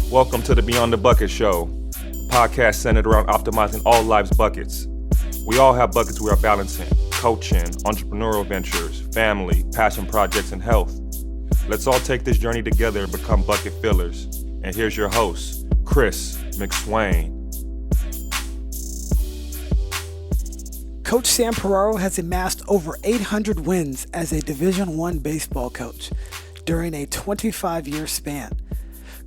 Welcome to the Beyond the Bucket Show, a podcast centered around optimizing all life's buckets. We all have buckets we are balancing: coaching, entrepreneurial ventures, family, passion projects, and health. Let's all take this journey together and become bucket fillers. And here's your host, Chris McSwain. Coach Sam Piraro has amassed over 800 wins as a Division I baseball coach during a 25-year span.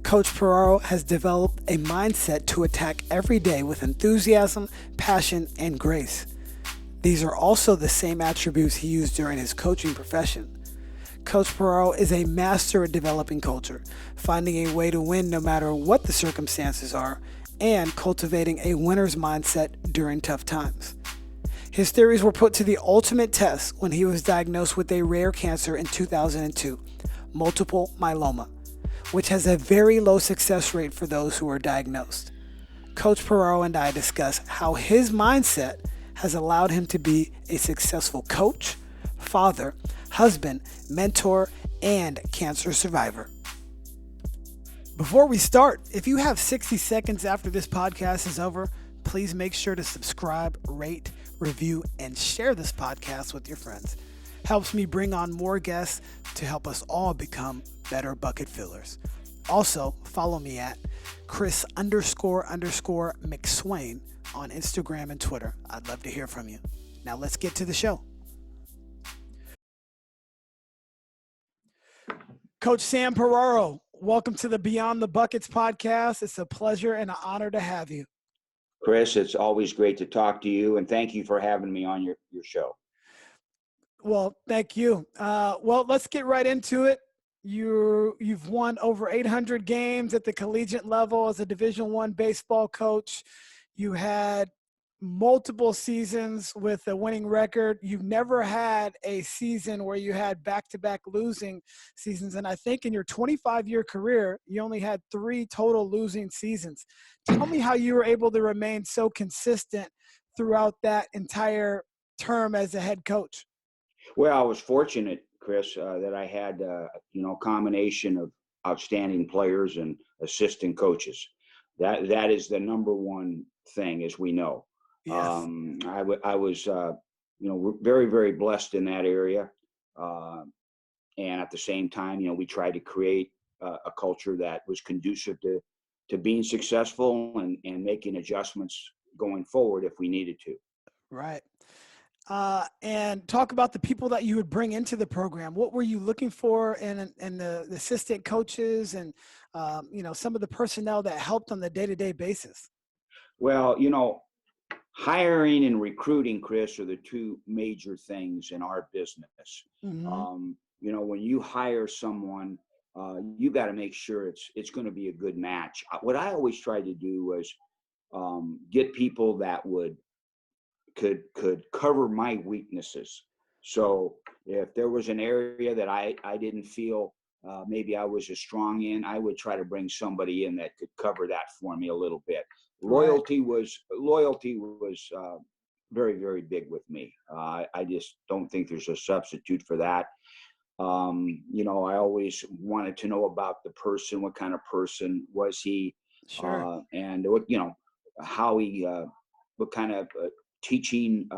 Coach Piraro has developed a mindset to attack every day with enthusiasm, passion, and grace. These are also the same attributes he used during his coaching profession. Coach Piraro is a master at developing culture, finding a way to win no matter what the circumstances are, and cultivating a winner's mindset during tough times. His theories were put to the ultimate test when he was diagnosed with a rare cancer in 2002, multiple myeloma, which has a very low success rate for those who are diagnosed. Coach Piraro and I discuss how his mindset has allowed him to be a successful coach, father, husband, mentor, and cancer survivor. Before we start, if you have 60 seconds after this podcast is over, please make sure to subscribe, rate, review, and share this podcast with your friends. Helps me bring on more guests to help us all become better bucket fillers. Also, follow me at Chris__McSwain on Instagram and Twitter. I'd love to hear from you. Now let's get to the show. Coach Sam Piraro, welcome to the Beyond the Buckets podcast. It's a pleasure and an honor to have you. Chris, it's always great to talk to you, and thank you for having me on your show. Well, thank you. Well, let's get right into it. You've won over 800 games at the collegiate level as a Division I baseball coach. You had multiple seasons with a winning record. You've never had a season where you had back-to-back losing seasons. And I think in your 25-year career, you only had 3 total losing seasons. Tell me how you were able to remain so consistent throughout that entire term as a head coach. Well, I was fortunate, Chris, that I had a combination of outstanding players and assistant coaches. That is the number one thing, as we know. Yes. I was very, very blessed in that area, and at the same time, we tried to create a culture that was conducive to being successful and making adjustments going forward if we needed to. Right. And talk about the people that you would bring into the program. What were you looking for in the assistant coaches and, some of the personnel that helped on the day-to-day basis? Well, hiring and recruiting, Chris, are the 2 major things in our business. Mm-hmm. When you hire someone, you got to make sure it's going to be a good match. What I always tried to do was get people that could cover my weaknesses. So if there was an area that I didn't feel maybe I was as strong in, I would try to bring somebody in that could cover that for me a little bit. Loyalty was very, very big with me. I just don't think there's a substitute for that. I always wanted to know about the person. What kind of person was he? Sure. And what how he what kind of teaching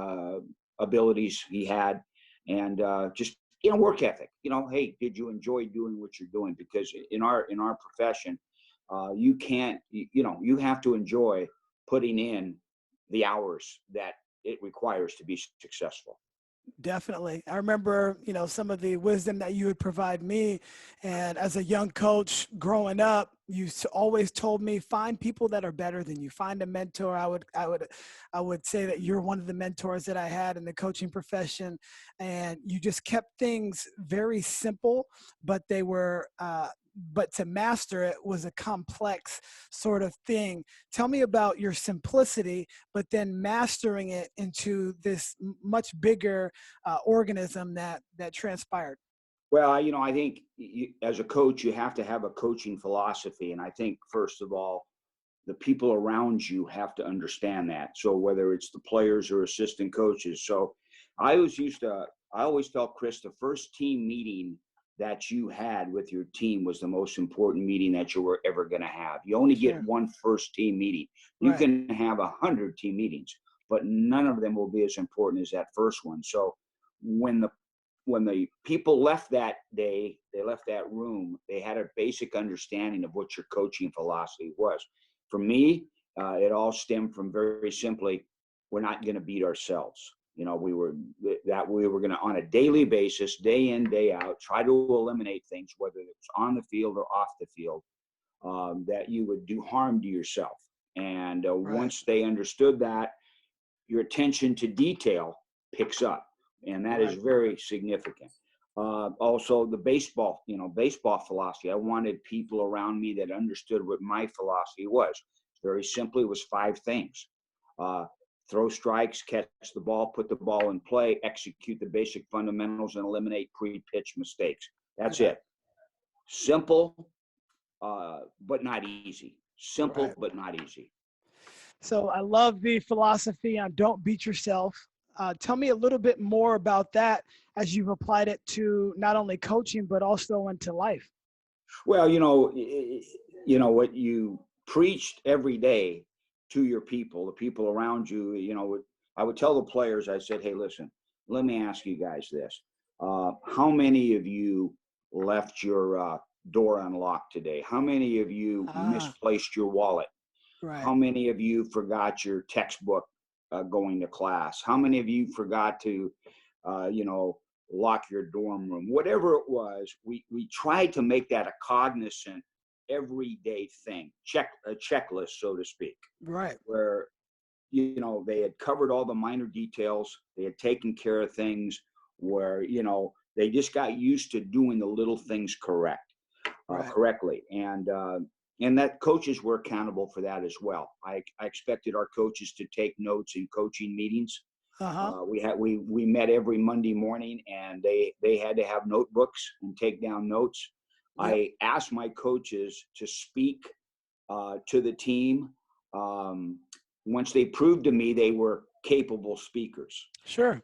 abilities he had, and just work ethic. Hey, did you enjoy doing what you're doing? Because in our profession, you can't. You have to enjoy putting in the hours that it requires to be successful. Definitely. I remember, some of the wisdom that you would provide me. And as a young coach growing up, you always told me, find people that are better than you. Find a mentor. I would say that you're one of the mentors that I had in the coaching profession. And you just kept things very simple, but they were, but to master it was a complex sort of thing. Tell me about your simplicity, but then mastering it into this much bigger organism that transpired. Well, I think as a coach, you have to have a coaching philosophy. And I think, first of all, the people around you have to understand that. So whether it's the players or assistant coaches. So I always felt, Chris, the first team meeting that you had with your team was the most important meeting that you were ever going to have. You only get Sure. one first team meeting. You Right. can have 100 team meetings, but none of them will be as important as that first one. So when the people left that day, they left that room, they had a basic understanding of what your coaching philosophy was. For me, it all stemmed from very simply, we're not going to beat ourselves. You know, we were going to, on a daily basis, day in, day out, try to eliminate things, whether it's on the field or off the field, that you would do harm to yourself. And Right. once they understood that, your attention to detail picks up, and that is Right. very significant. Also, the baseball philosophy. I wanted people around me that understood what my philosophy was. Very simply, it was five things: uh, throw strikes, catch the ball, put the ball in play, execute the basic fundamentals, and eliminate pre-pitch mistakes. That's Yeah. it. Simple, but not easy. Right. Simple, but not easy. So I love the philosophy on don't beat yourself. Tell me a little bit more about that as you've applied it to not only coaching, but also into life. Well, what you preached every day to your people, the people around you. I would tell the players. I said, "Hey, listen. Let me ask you guys this: how many of you left your door unlocked today? How many of you Ah, misplaced your wallet? right. How many of you forgot your textbook going to class? How many of you forgot to, uh, you know, lock your dorm room? Whatever it was, we tried to make that a cognizant, everyday thing, a checklist, so to speak, Right. where they had covered all the minor details, they had taken care of things, where they just got used to doing the little things Right. correctly, and that coaches were accountable for that as well. I expected our coaches to take notes in coaching meetings. Uh-huh. We met every Monday morning, and they had to have notebooks and take down notes. Yep. I asked my coaches to speak to the team. Um, Once they proved to me they were capable speakers, Sure.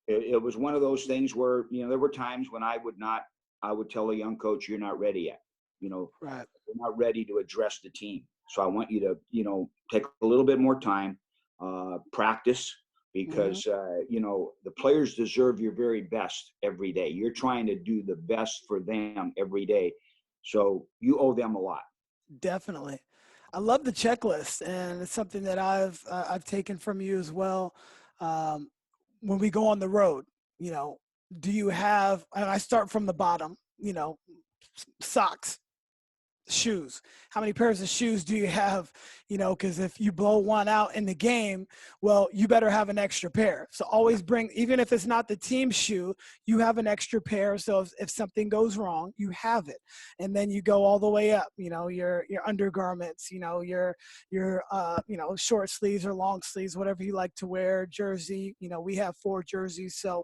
it was one of those things where there were times when I would tell a young coach, "You're not ready yet. You know, Right. you're not ready to address the team. So I want you to take a little bit more time, practice, Hmm. because the players deserve your very best every day. You're trying to do the best for them every day, so you owe them a lot." Definitely. I love the checklist, and it's something that I've taken from you as well. Um, when we go on the road, you know, do you have? And I start from the bottom. Socks, shoes. How many pairs of shoes do you have? Because if you blow one out in the game, well, you better have an extra pair. So Yeah. always bring, even if it's not the team shoe, you have an extra pair. So if something goes wrong, you have it. And then you go all the way up. Your undergarments. Your short sleeves or long sleeves, whatever you like to wear. Jersey. We have 4 jerseys, so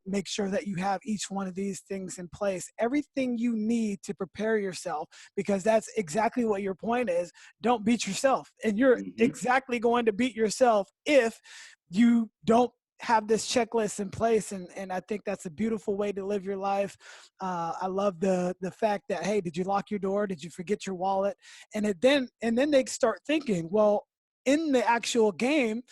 make sure that you have each one of these things in place. Everything you need to prepare yourself, because that's exactly what your point is. Don't beat yourself. And you're Hmm. exactly going to beat yourself if you don't have this checklist in place. And I think that's a beautiful way to live your life. I love the fact that, hey, did you lock your door? Did you forget your wallet? And then they start thinking, well, in the actual game,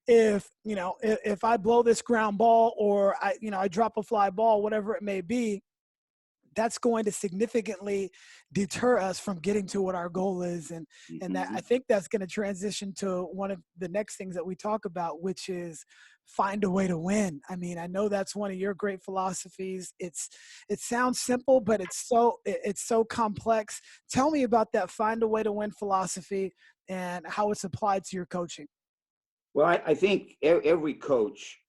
if I blow this ground ball, or I drop a fly ball, whatever it may be, that's going to significantly deter us from getting to what our goal is. And that, I Hmm. think that's going to transition to one of the next things that we talk about, which is find a way to win. I mean, I know that's one of your great philosophies. It sounds simple, but it's so complex. Tell me about that find a way to win philosophy and how it's applied to your coaching. Well, I think every coach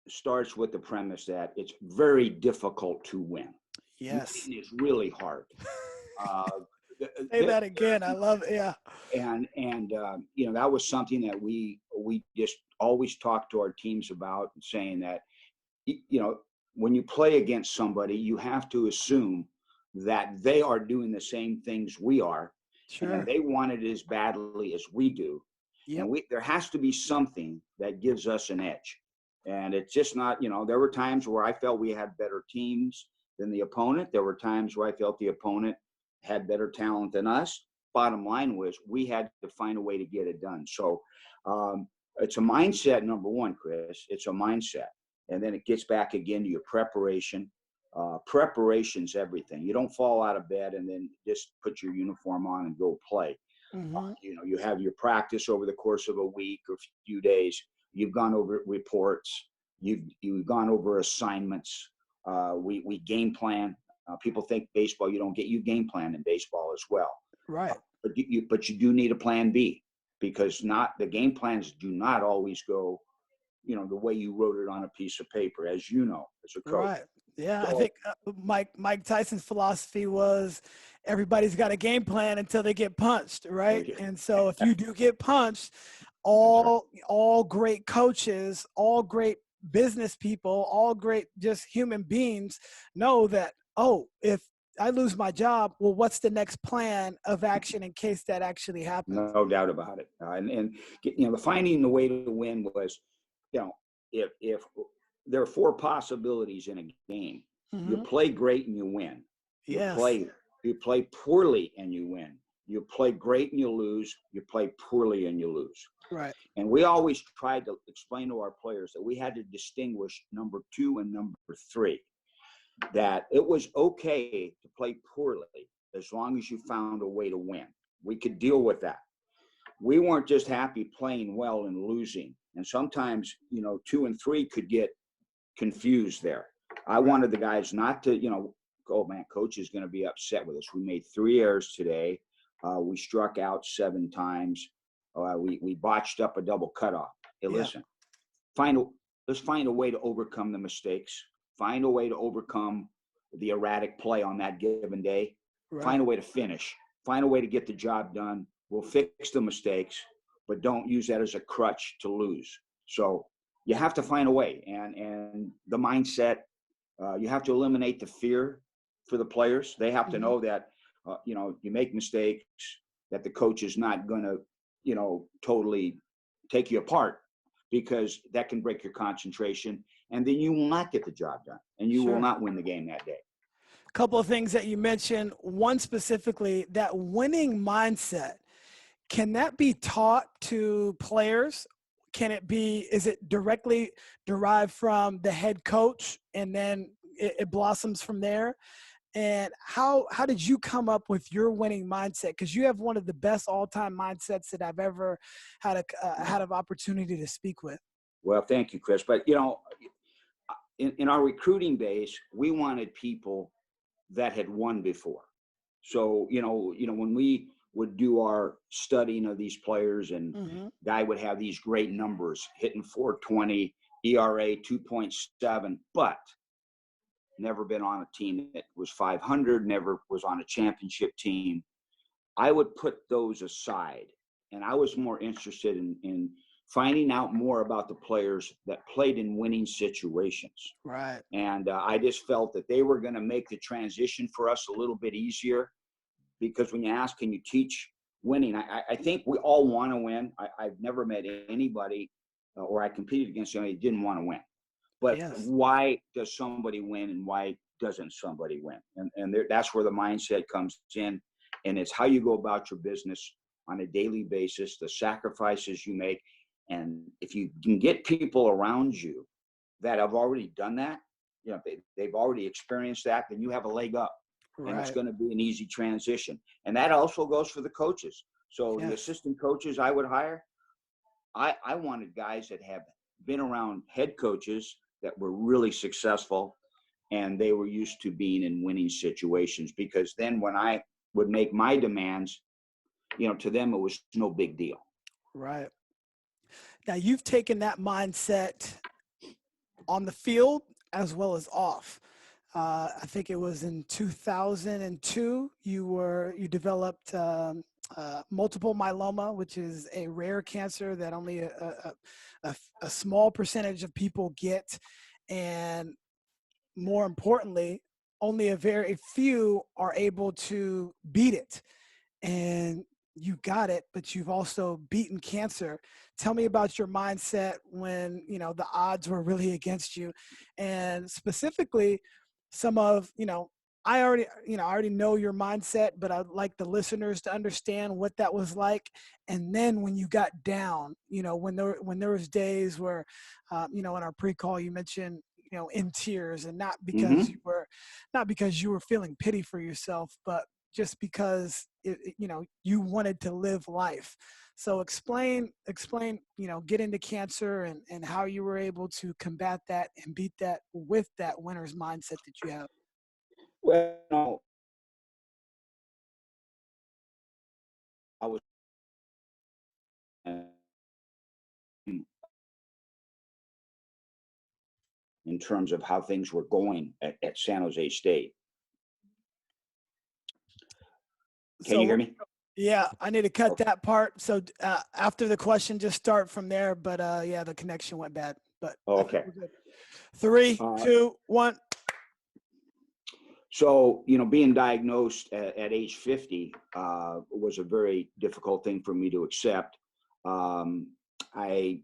starts with the premise that it's very difficult to win. Yes. Winning is really hard. Uh, Say that again. I love it. Yeah. that was something that we just always talk to our teams about, saying that you know when you play against somebody, you have to assume that they are doing the same things we are, and Sure. they want it as badly as we do, and Yep. there has to be something that gives us an edge. And it's just not, there were times where I felt we had better teams than the opponent. There were times where I felt the opponent had better talent than us. Bottom line was we had to find a way to get it done. So it's a mindset, number one, Chris. It's a mindset. And then it gets back again to your preparation. Preparation's everything. You don't fall out of bed and then just put your uniform on and go play. Mm-hmm. You have your practice over the course of a week or a few days. You've gone over reports. You've gone over assignments. We game plan. People think baseball, you game plan in baseball as well. Right. But you do need a plan B, because the game plans do not always go, the way you wrote it on a piece of paper, as you know, as a coach. Right. Yeah, So, I think Mike Tyson's philosophy was everybody's got a game plan until they get punched, right? And so if you do get punched, all great coaches, all great business people, all great just human beings know that, if I lose my job, well, what's the next plan of action in case that actually happens? No doubt about it. And the finding the way to win was, if there are four possibilities in a game. Mm-hmm. You play great and you win. Yes. You play poorly and you win. You play great and you lose. You play poorly and you lose. Right. And we always tried to explain to our players that we had to distinguish number 2 and number 3. That it was okay to play poorly as long as you found a way to win. We could deal with that. We weren't just happy playing well and losing. And sometimes, 2 and 3 could get confused there. I wanted the guys not to, oh man, coach is going to be upset with us. We made 3 errors today. We struck out 7 times. We botched up a double cutoff. Hey, listen, let's find a way to overcome the mistakes. Find a way to overcome the erratic play on that given day. Right. Find a way to finish. Find a way to get the job done. We'll fix the mistakes, but don't use that as a crutch to lose. So you have to find a way. And the mindset, you have to eliminate the fear for the players. They have to know that, you make mistakes, that the coach is not going to, totally take you apart, because that can break your concentration. And then you will not get the job done, and you will not win the game that day. A couple of things that you mentioned. One specifically, that winning mindset. Can that be taught to players? Is it directly derived from the head coach and then it blossoms from there? And how did you come up with your winning mindset? Because you have one of the best all-time mindsets that I've ever had an opportunity to speak with. Well, thank you, Chris. But, in our recruiting base, we wanted people that had won before. So, when we would do our studying of these players, and guy would have these great numbers, hitting 420, ERA 2.7, but never been on a team that was 500, never was on a championship team. I would put those aside, and I was more interested in finding out more about the players that played in winning situations. Right. And I just felt that they were going to make the transition for us a little bit easier, because when you ask, can you teach winning? I think we all want to win. I've never met anybody or I competed against somebody who didn't want to win. But why does somebody win and why doesn't somebody win? And that's where the mindset comes in. And it's how you go about your business on a daily basis, the sacrifices you make. And if you can get people around you that have already done that, they've already experienced that, then you have a leg up. Right. And it's going to be an easy transition. And that also goes for the coaches. So the assistant coaches I would hire, I wanted guys that have been around head coaches that were really successful, and they were used to being in winning situations, because then when I would make my demands, to them it was no big deal. Right. Now you've taken that mindset on the field as well as off. I think it was in 2002 you developed multiple myeloma, which is a rare cancer that only a small percentage of people get, and more importantly, only a very few are able to beat it. And you got it, but you've also beaten cancer. Tell me about your mindset when the odds were really against you, and specifically some of, I already know your mindset, but I'd like the listeners to understand what that was like. And then when you got down, when there was days where, in our pre-call, you mentioned, in tears, and Mm-hmm. not because you were feeling pity for yourself, but just because you wanted to live life. So explain, get into cancer and how you were able to combat that and beat that with that winner's mindset that you have. Well, I was in terms of how things were going at San Jose State. Can you So hear me? yeah, I need to cut Okay. that part. So after the question, just start from there. But yeah, the connection went bad. But I think Okay. we're good. Three, Uh, 2, 1. so, being diagnosed at age 50 was a very difficult thing for me to accept. Um, I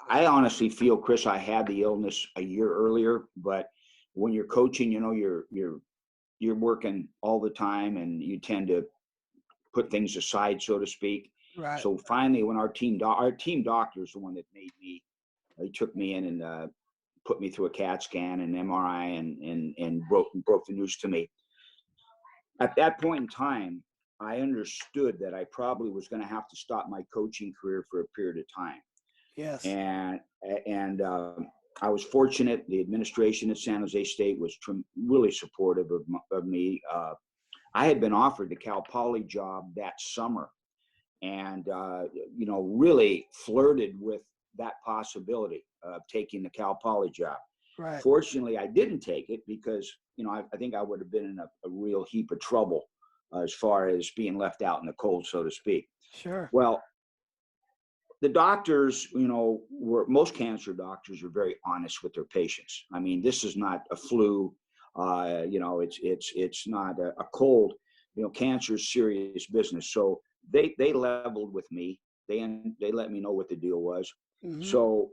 I honestly feel, Chris, I had the illness a year earlier, but when you're coaching, you're working all the time, and you tend to put things aside, so to speak. Right. So finally, when our team doctor is the one that made me, he took me in and put me through a CAT scan and MRI, and broke the news to me. At that point in time, I understood that I probably was going to have to stop my coaching career for a period of time. Yes. And I was fortunate. The administration at San Jose State was really supportive of me. I had been offered the Cal Poly job that summer, and really flirted with that possibility of taking the Cal Poly job. Right. Fortunately, I didn't take it because I think I would have been in a real heap of trouble as far as being left out in the cold, so to speak. Sure. Well, the doctors, most cancer doctors are very honest with their patients. I mean, this is not a flu. It's not a cold. Cancer is serious business. So they leveled with me. They let me know what the deal was. Hmm. So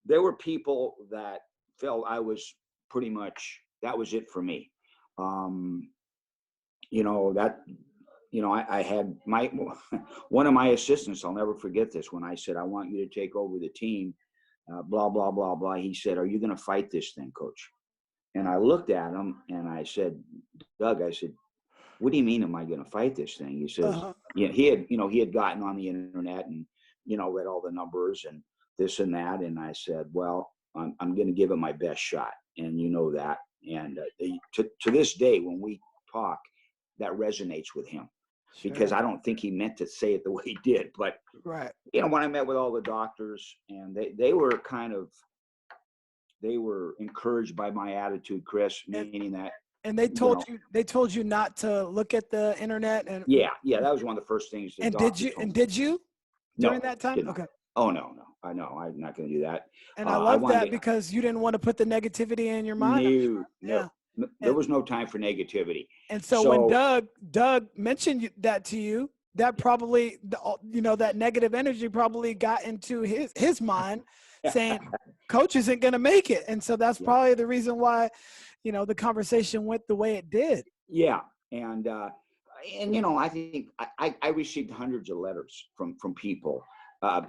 there were people that felt I was pretty much, that was it for me. Um, that I had my one of my assistants. I'll never forget this. When I said, I want you to take over the team, blah blah blah blah. He said, "Are you going to fight this thing, Coach?" And I looked at him and I said, "Doug," I said, "What do you mean? Am I going to fight this thing?" He says, Uh-huh. "Yeah." He had gotten on the internet and read all the numbers and this and that. And I said, "Well, I'm going to give it my best shot, and you know that." And to this day, when we talk, that resonates with him, because Sure. I don't think he meant to say it the way he did. But Right. when I met with all the doctors, and they were encouraged by my attitude, Chris, And meaning that and you know they told you not to look at the internet and yeah, that was one of the first things the doctor told me. did you during No, that time? did not. Okay. Oh, no, no, I know I'm not going to do that. And I I love wanted that to. because you didn't want to put the negativity in your mind. No, no, Yeah. there And was no time for negativity. and so when So Doug mentioned that to you, that probably that negative energy probably got into his mind, yeah, saying coach isn't going to make it. And so that's yeah, probably the reason why the conversation went the way it did. yeah, and I think I received hundreds of letters from people.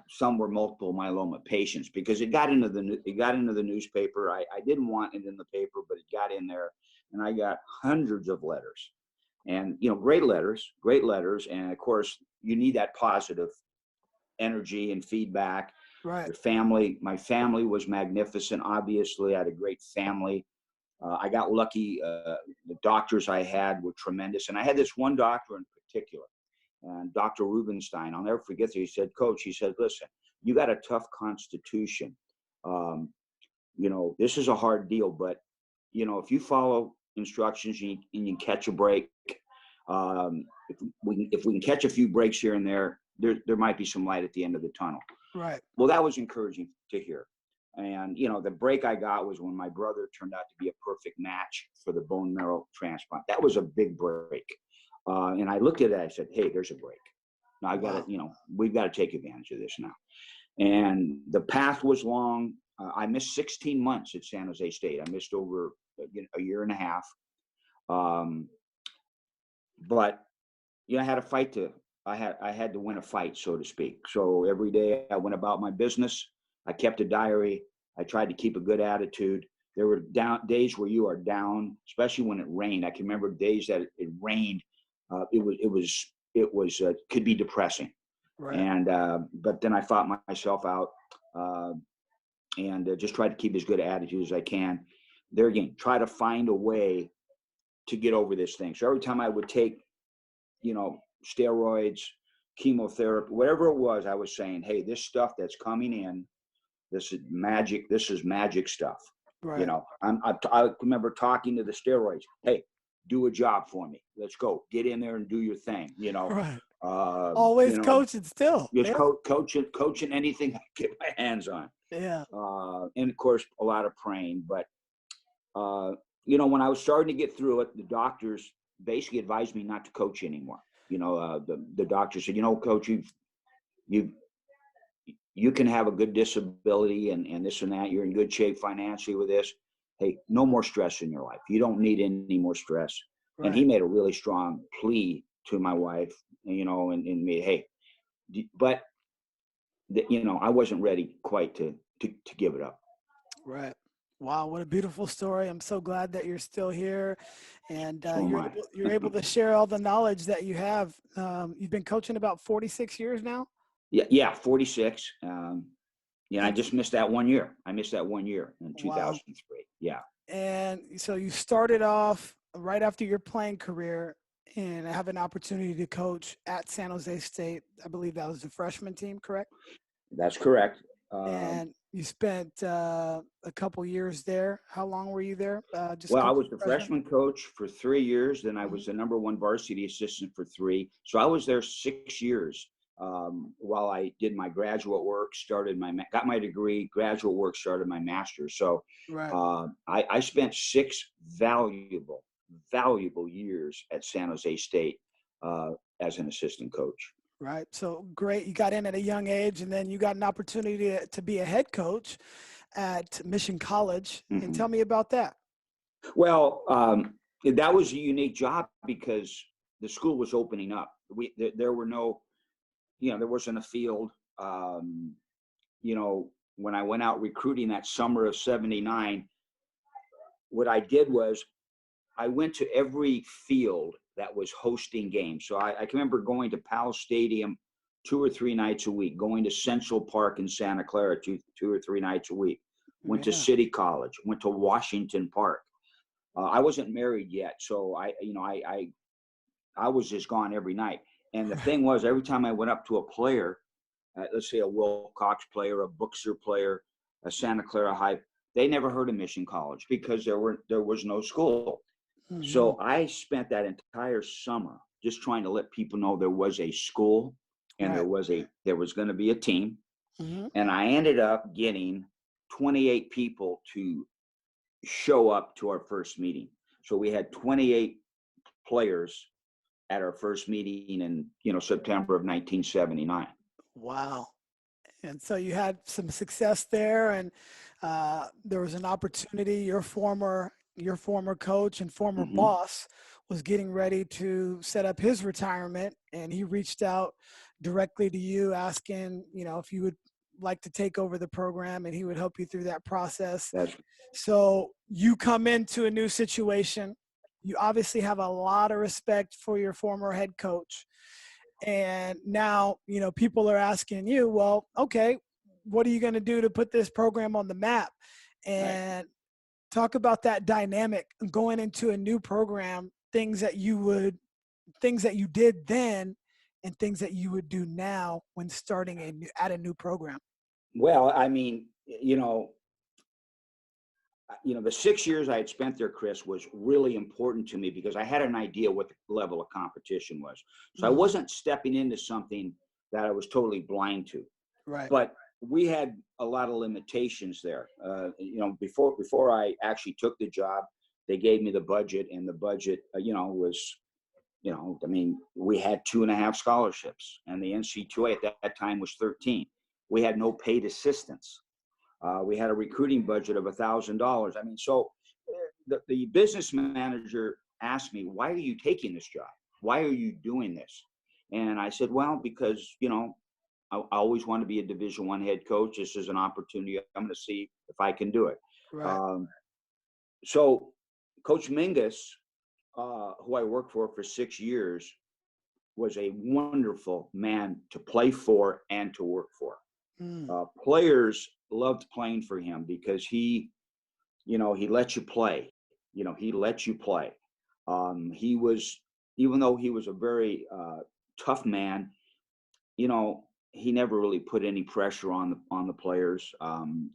Some were multiple myeloma patients, because it got into the newspaper. I didn't want it in the paper, but it got in there, and I got hundreds of letters, and great letters, and of course you need that positive energy and feedback. Right. My family was magnificent. Obviously, I had a great family. I got lucky. The doctors I had were tremendous. And I had this one doctor in particular, and Dr. Rubenstein. I'll never forget this. He said, "Coach," he said, "listen, you got a tough constitution. Um, this is a hard deal, but, if you follow instructions and you catch a break, if we can catch a few breaks here and there might be some light at the end of the tunnel." Right. Well, that was encouraging to hear. And, the break I got was when my brother turned out to be a perfect match for the bone marrow transplant. That was a big break. And I looked at it, I said, "Hey, there's a break. Now Wow. we've got to take advantage of this now." And the path was long. I missed 16 months at San Jose State. I missed over a year and a half. But I had a fight to. I had to win a fight, so to speak. So every day I went about my business. I kept a diary. I tried to keep a good attitude. There were days where you are down, especially when it rained. I can remember days that it rained. It could be depressing. Right. And but then I fought myself out, and just tried to keep as good attitude as I can. There again, try to find a way to get over this thing. So every time I would take, steroids, chemotherapy, whatever it was, I was saying, hey, this stuff that's coming in, this is magic. This is magic stuff. Right. I remember talking to the steroids. Hey, do a job for me. Let's go. Get in there and do your thing. Right. Always coaching still. Just coaching anything I get my hands on. Yeah. And of course, a lot of praying. But when I was starting to get through it, the doctors basically advised me not to coach anymore. The doctor said, Coach, you can have a good disability and this and that. You're in good shape financially with this. Hey, no more stress in your life. You don't need any more stress. Right. And he made a really strong plea to my wife, and me, hey, but I wasn't ready quite to give it up. Right. Wow, what a beautiful story. I'm so glad that you're still here, and you're able to share all the knowledge that you have. You've been coaching about 46 years now? Yeah, 46. I just missed that 1 year. I missed that 1 year in 2003. Wow. Yeah. And so you started off right after your playing career and have an opportunity to coach at San Jose State. I believe that was the freshman team, correct? That's correct. And you spent a couple years there. How long were you there? I was the freshman coach for 3 years. Then I was the number one varsity assistant for 3. So I was there 6 years while I did my graduate work, got my degree, graduate work, started my master's. So right. I spent 6 valuable years at San Jose State as an assistant coach. Right. So great. You got in at a young age, and then you got an opportunity to be a head coach at Mission College. Mm-hmm. And tell me about that. Well, that was a unique job because the school was opening up. There were no, there wasn't a field. When I went out recruiting that summer of '79, what I did was I went to every field that was hosting games. So I can remember going to Powell Stadium 2 or 3 nights a week, going to Central Park in Santa Clara 2 or 3 nights a week, went to City College, went to Washington Park. I wasn't married yet, so I was just gone every night. And the thing was, every time I went up to a player, let's say a Wilcox player, a Buxer player, a Santa Clara High, they never heard of Mission College because there was no school. Mm-hmm. So I spent that entire summer just trying to let people know there was a school and there was going to be a team. Mm-hmm. And I ended up getting 28 people to show up to our first meeting. So we had 28 players at our first meeting in September of 1979. Wow. And so you had some success there, and there was an opportunity. Your former coach and former mm-hmm. boss was getting ready to set up his retirement, and he reached out directly to you asking, if you would like to take over the program, and he would help you through that process. So you come into a new situation. You obviously have a lot of respect for your former head coach. And now, people are asking you, well, okay, what are you going to do to put this program on the map? And talk about that dynamic going into a new program, things that you did then and things that you would do now when starting at a new program. Well, I mean, the 6 years I had spent there, Chris, was really important to me because I had an idea what the level of competition was. So mm-hmm. I wasn't stepping into something that I was totally blind to. Right. But we had a lot of limitations there. Before I actually took the job, they gave me the budget, and the budget, was, we had 2.5 scholarships, and the NC2A at that time was 13. We had no paid assistants. We had a recruiting budget of $1,000. I mean, so the business manager asked me, why are you taking this job? Why are you doing this? And I said, well, because, I always want to be a Division I head coach. This is an opportunity. I'm going to see if I can do it. Right. So Coach Mingus, who I worked for 6 years, was a wonderful man to play for and to work for. Players loved playing for him because he let you play. He let you play. He was, even though he was a very tough man, he never really put any pressure on the players.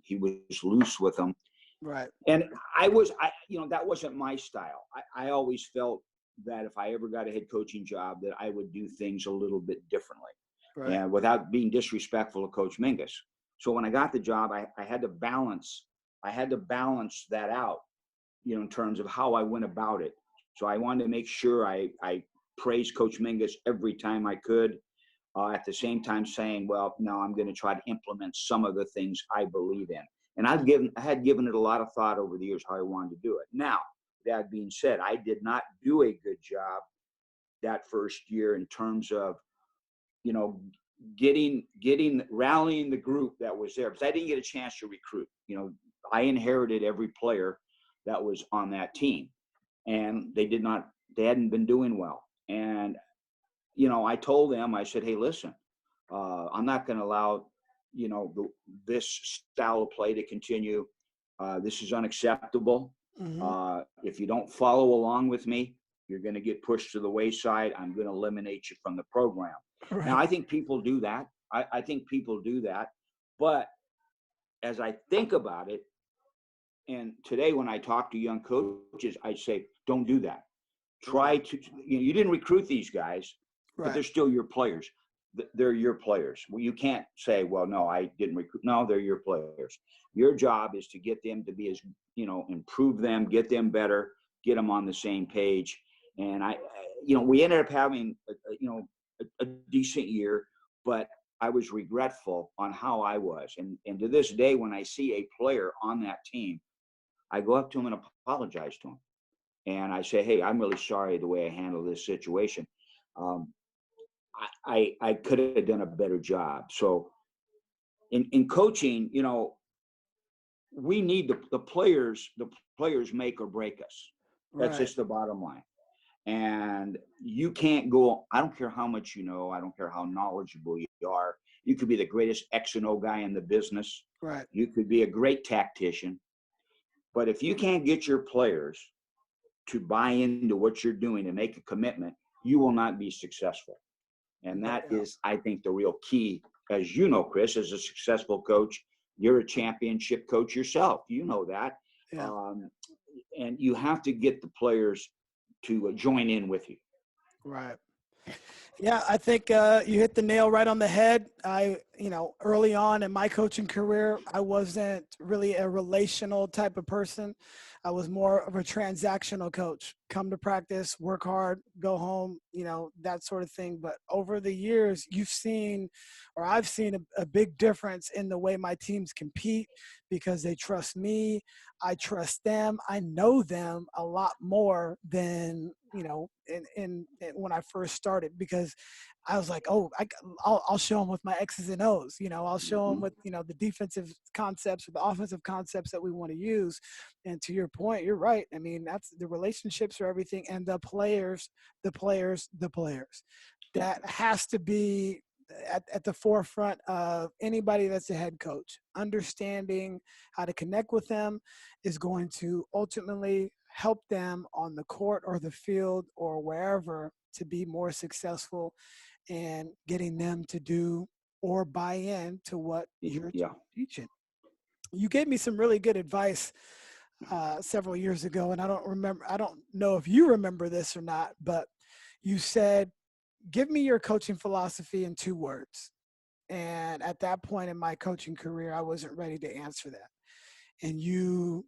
He was loose with them. Right. And that wasn't my style. I always felt that if I ever got a head coaching job, that I would do things a little bit differently, Right. and without being disrespectful to Coach Mingus. So when I got the job, I had to balance that out, in terms of how I went about it. So I wanted to make sure I praised Coach Mingus every time I could. At the same time saying, well, no, I'm going to try to implement some of the things I believe in. And I had given it a lot of thought over the years how I wanted to do it. Now, that being said, I did not do a good job that first year in terms of, rallying the group that was there, because I didn't get a chance to recruit. I inherited every player that was on that team, and they hadn't been doing well. And, I told them, I said, hey, listen, I'm not going to allow, this style of play to continue. This is unacceptable. If you don't follow along with me, you're going to get pushed to the wayside. I'm going to eliminate you from the program. Right. Now, I think people do that. I think people do that. But as I think about it, and today when I talk to young coaches, I say, don't do that. Try to, you didn't recruit these guys, but Right. they're still your players. They're your players. Well, you can't say, well, no, I didn't recruit. No, they're your players. Your job is to get them to be as, improve them, get them better, get them on the same page. And we ended up having, a decent year, but I was regretful on how I was. And to this day, when I see a player on that team, I go up to him and apologize to him. And I say, hey, I'm really sorry the way I handled this situation. I could have done a better job. So in coaching, we need the players. The players make or break us. That's Right. just the bottom line. And you can't go, I don't care how much you know, I don't care how knowledgeable you are. You could be the greatest X and O guy in the business. Right. You could be a great tactician. But if you can't get your players to buy into what you're doing and make a commitment, you will not be successful. And that is, I think, the real key. As you know, Chris, as a successful coach, you're a championship coach yourself. You know that. Yeah. And you have to get the players to join in with you. Right. Yeah, I think you hit the nail right on the head. Early on in my coaching career, I wasn't really a relational type of person. I was more of a transactional coach. Come to practice, work hard, go home, that sort of thing. But over the years, I've seen a big difference in the way my teams compete because they trust me. I trust them. I know them a lot more than, in when I first started, because I was like, oh, I'll show them with my X's and O's. I'll show them with, the defensive concepts or the offensive concepts that we want to use. And to your point, you're right. I mean, that's the relationships are everything, and the players. That has to be at the forefront of anybody that's a head coach. Understanding how to connect with them is going to ultimately help them on the court or the field or wherever to be more successful, and getting them to do or buy in to what you're teaching. You gave me some really good advice several years ago, and I don't know if you remember this or not, but you said, give me your coaching philosophy in 2 words. And at that point in my coaching career, I wasn't ready to answer that. And you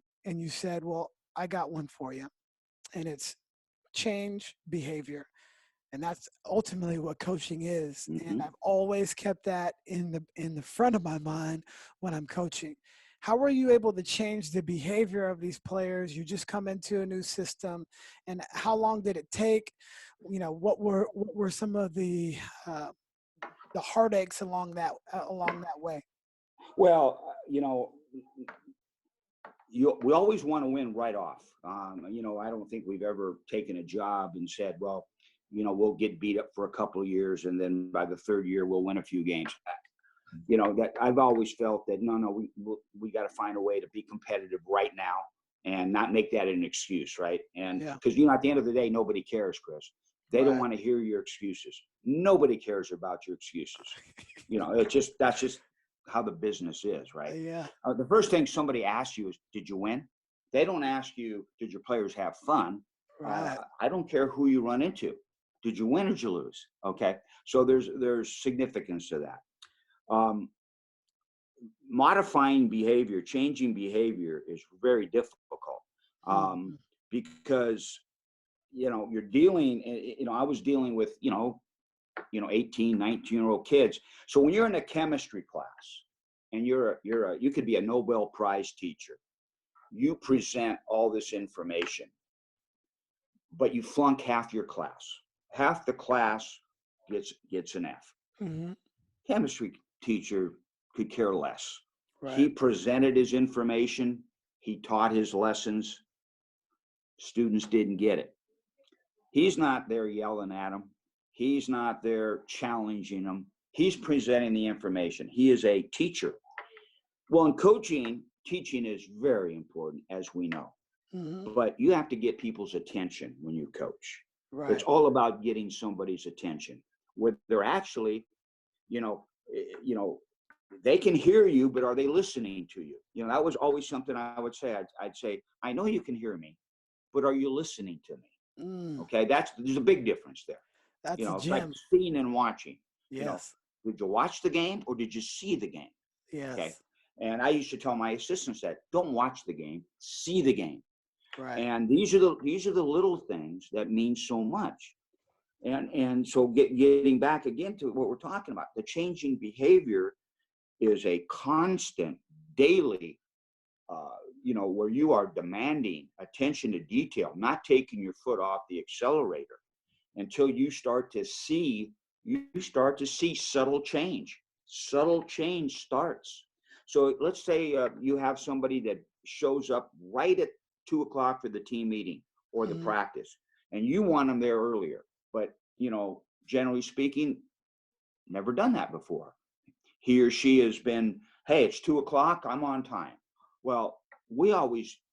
said, well, I got one for you. And it's change behavior. And that's ultimately what coaching is. And I've always kept that in the front of my mind when I'm coaching. How were you able to change the behavior of these players? You just come into a new system, and how long did it take? What were some of the heartaches along that way? Well, we always want to win right off. I don't think we've ever taken a job and said, well, we'll get beat up for a couple of years, and then by the third year we'll win a few games. That I've always felt that no, we got to find a way to be competitive right now and not make that an excuse, right? And because at the end of the day, nobody cares, Chris. They don't want to hear your excuses. Nobody cares about your excuses. That's just how the business is, right? Yeah. The first thing somebody asks you is, did you win? They don't ask you, did your players have fun? Right. I don't care who you run into. Did you win or did you lose? Okay. So there's significance to that. Modifying behavior, changing behavior is very difficult because, you're dealing, I was dealing with, 18, 19-year-old kids. So when you're in a chemistry class and you could be a Nobel Prize teacher, you present all this information, but you flunk half your class. Half the class gets an F. Mm-hmm. Chemistry teacher could care less. Right. He presented his information. He taught his lessons. Students didn't get it. He's not there yelling at them. He's not there challenging them. He's presenting the information. He is a teacher. Well, in coaching, teaching is very important, as we know. Mm-hmm. But you have to get people's attention when you coach. Right. It's all about getting somebody's attention. Where they're actually, they can hear you, but are they listening to you? That was always something I would say. I'd say, I know you can hear me, but are you listening to me? Okay, there's a big difference there. That's it's like seeing and watching. Yes. Did you watch the game or did you see the game? Yes. Okay. And I used to tell my assistants that don't watch the game, see the game. Right. And these are the little things that mean so much. And so getting back again to what we're talking about, the changing behavior is a constant daily, where you are demanding attention to detail, not taking your foot off the accelerator until you start to see subtle change. Subtle change starts. So let's say you have somebody that shows up right at 2:00 for the team meeting or the practice, and you want them there earlier. But, generally speaking, never done that before. He or she has been, hey, it's 2:00, I'm on time. Well,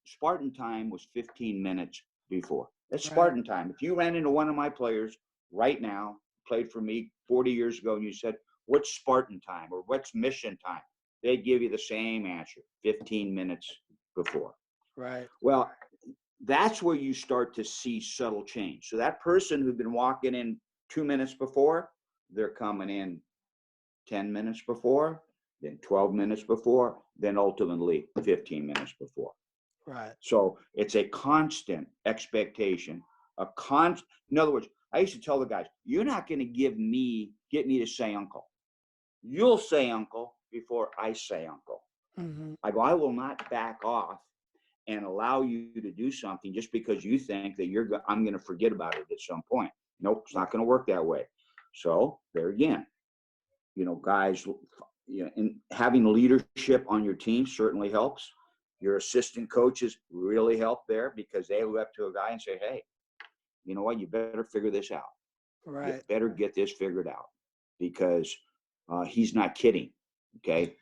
Spartan time was 15 minutes before. That's Spartan time. If you ran into one of my players right now, played for me 40 years ago, and you said, what's Spartan time or what's mission time? They'd give you the same answer, 15 minutes before. Right. Well, that's where you start to see subtle change. So that person who'd been walking in 2 minutes before, they're coming in 10 minutes before, then 12 minutes before, then ultimately 15 minutes before. Right. So it's a constant expectation, in other words, I used to tell the guys, you're not going to get me to say uncle. You'll say uncle before I say uncle. Mm-hmm. I will not back off and allow you to do something just because you think that I'm going to forget about it at some point. Nope, it's not going to work that way. So there again, guys, and having leadership on your team certainly helps. Your assistant coaches really help there because they look up to a guy and say, hey, you know what, you better figure this out. Right. You better get this figured out because he's not kidding. Okay.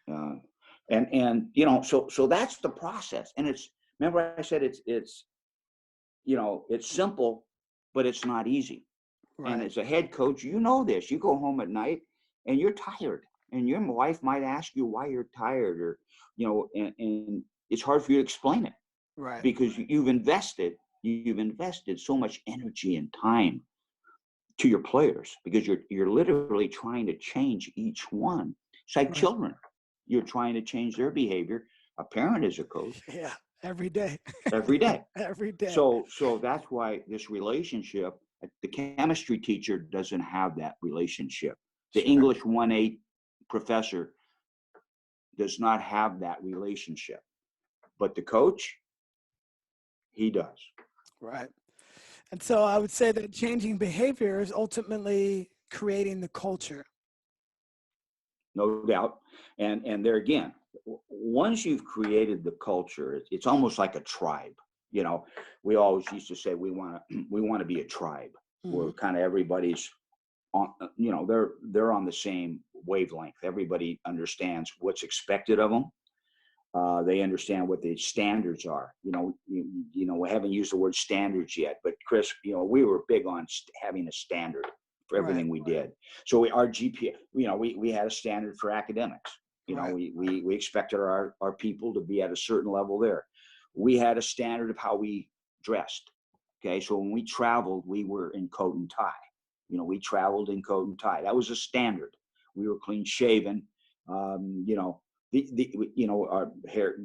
So that's the process. And remember I said it's simple, but it's not easy. Right. And as a head coach, this, you go home at night and you're tired and your wife might ask you why you're tired or, and it's hard for you to explain it. Right. Because you've invested so much energy and time to your players because you're literally trying to change each one. It's like children. You're trying to change their behavior. A parent is a coach. Yeah, every day. Every day. Every day. So that's why this relationship, the chemistry teacher doesn't have that relationship. The English 1A professor does not have that relationship, but the coach, he does. Right. And so I would say that changing behavior is ultimately creating the culture. No doubt. And there again, once you've created the culture, it's almost like a tribe. You know, we always used to say we want to be a tribe where Mhm. kind of everybody's on, they're on the same wavelength. Everybody understands what's expected of them. They understand what the standards are. We haven't used the word standards yet, but Chris, we were big on having a standard for Right. everything we did. So our GPA, we had a standard for academics. Right. We expected our people to be at a certain level there. We had a standard of how we dressed. Okay, so when we traveled, we were in coat and tie. We traveled in coat and tie. That was a standard. We were clean shaven. Our hair.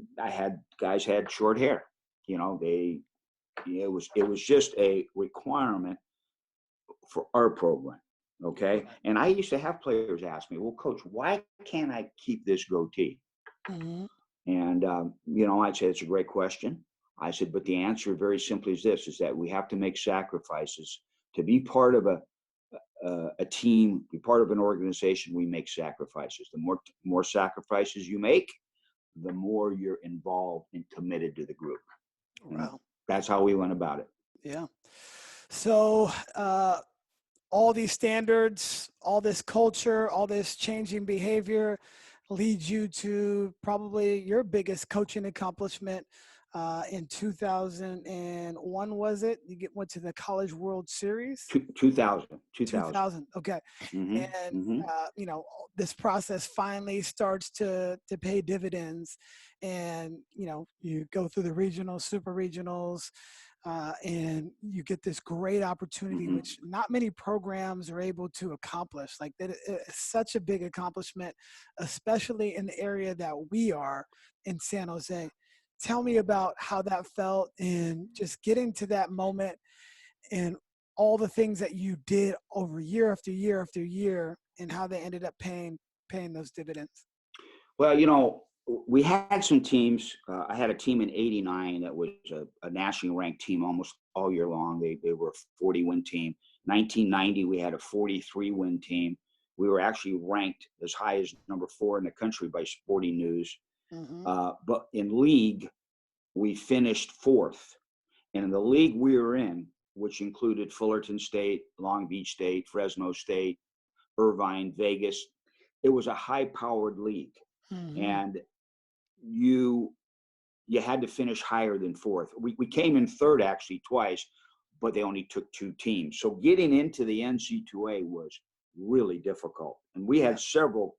Guys had short hair. It was just a requirement for our program. Okay, Right. and I used to have players ask me, "Well, coach, why can't I keep this goatee?" Mhm. And I'd say it's a great question. I said, but the answer very simply is this: is that we have to make sacrifices to be part of a team, be part of an organization. We make sacrifices. The more sacrifices you make, the more you're involved and committed to the group. And Wow. that's how we went about it. Yeah. So all these standards, all this culture, all this changing behavior leads you to probably your biggest coaching accomplishment in 2001, was it? Went to the College World Series? 2000. 2000. Okay. Mm-hmm, And, mm-hmm. this process finally starts to pay dividends. And, you go through the regionals, super regionals, and you get this great opportunity, Mm-hmm. which not many programs are able to accomplish. Like that, it's such a big accomplishment, especially in the area that we are in San Jose. Tell me about how that felt and just getting to that moment and all the things that you did over year after year after year and how they ended up paying those dividends. Well, we had some teams. I had a team in '89 that was a nationally ranked team almost all year long. They were a 40-win team. 1990, we had a 43-win team. We were actually ranked as high as number 4 in the country by Sporting News. Mm-hmm. But in league, we finished 4th. And in the league we were in, which included Fullerton State, Long Beach State, Fresno State, Irvine, Vegas, it was a high-powered league. Mm-hmm. And you had to finish higher than 4th. We came in 3rd actually twice, but they only took 2 teams. So getting into the NC2A was really difficult. And we Yeah. had several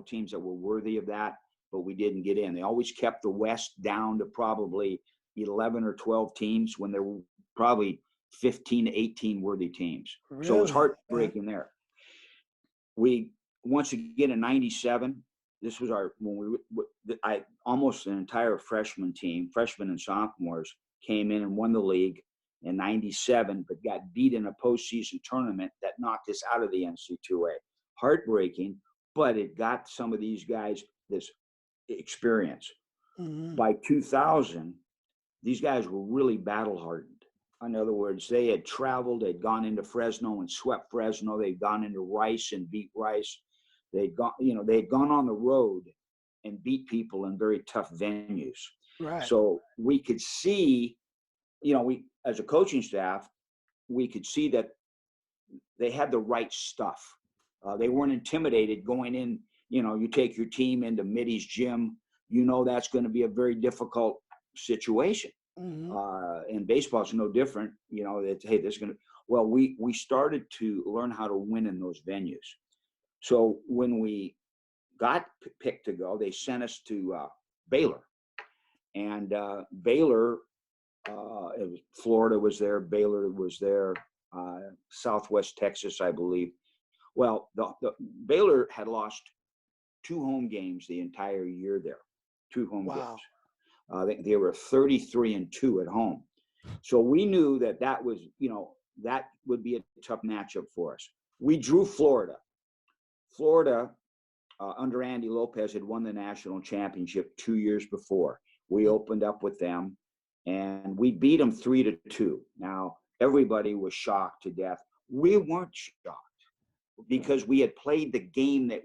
teams that were worthy of that, but we didn't get in. They always kept the West down to probably 11 or 12 teams when there were probably 15 to 18 worthy teams. So it was Really? Okay. heartbreaking there. We once again in '97. This was I almost an entire freshman team, freshmen and sophomores, came in and won the league in '97, but got beat in a postseason tournament that knocked us out of the NC2A. Heartbreaking, but it got some of these guys this experience. Mm-hmm. By 2000, these guys were really battle hardened. In other words, they had traveled, they'd gone into Fresno and swept Fresno, they'd gone into Rice and beat Rice. They had gone on the road and beat people in very tough venues. Right. So we could see, we as a coaching staff, we could see that they had the right stuff. They weren't intimidated going in. You take your team into Mitty's gym. That's going to be a very difficult situation. Mm-hmm. And baseball is no different. That hey, this is going to. Well, we started to learn how to win in those venues. So when we got picked to go, they sent us to Baylor, and Baylor, Florida was there, Baylor was there, Southwest Texas, I believe. Well, the Baylor had lost 2 home games the entire year there, 2 home Wow. games. They were 33-2 at home. So we knew that was, that would be a tough matchup for us. We drew Florida. Florida under Andy Lopez, had won the national championship 2 years before. We opened up with them, and we beat them 3-2. Now, everybody was shocked to death. We weren't shocked because we had played the game that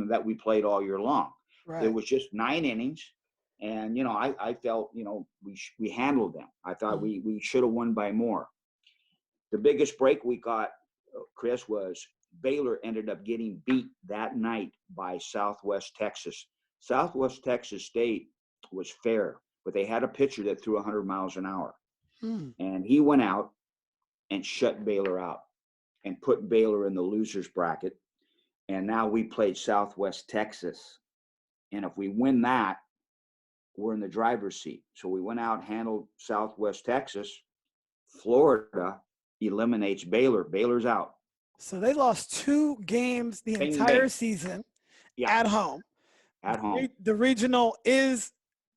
that we played all year long. Right. It was just 9 innings, and I felt we handled them. I thought we should have won by more. The biggest break we got, Chris, was Baylor ended up getting beat that night by Southwest Texas. Southwest Texas State was fair, but they had a pitcher that threw 100 miles an hour. And he went out and shut Baylor out and put Baylor in the losers bracket. And now we played Southwest Texas. And if we win that, we're in the driver's seat. So we went out, handled Southwest Texas. Florida eliminates Baylor. Baylor's out. So they lost 2 games the entire season at home. At home. The regional is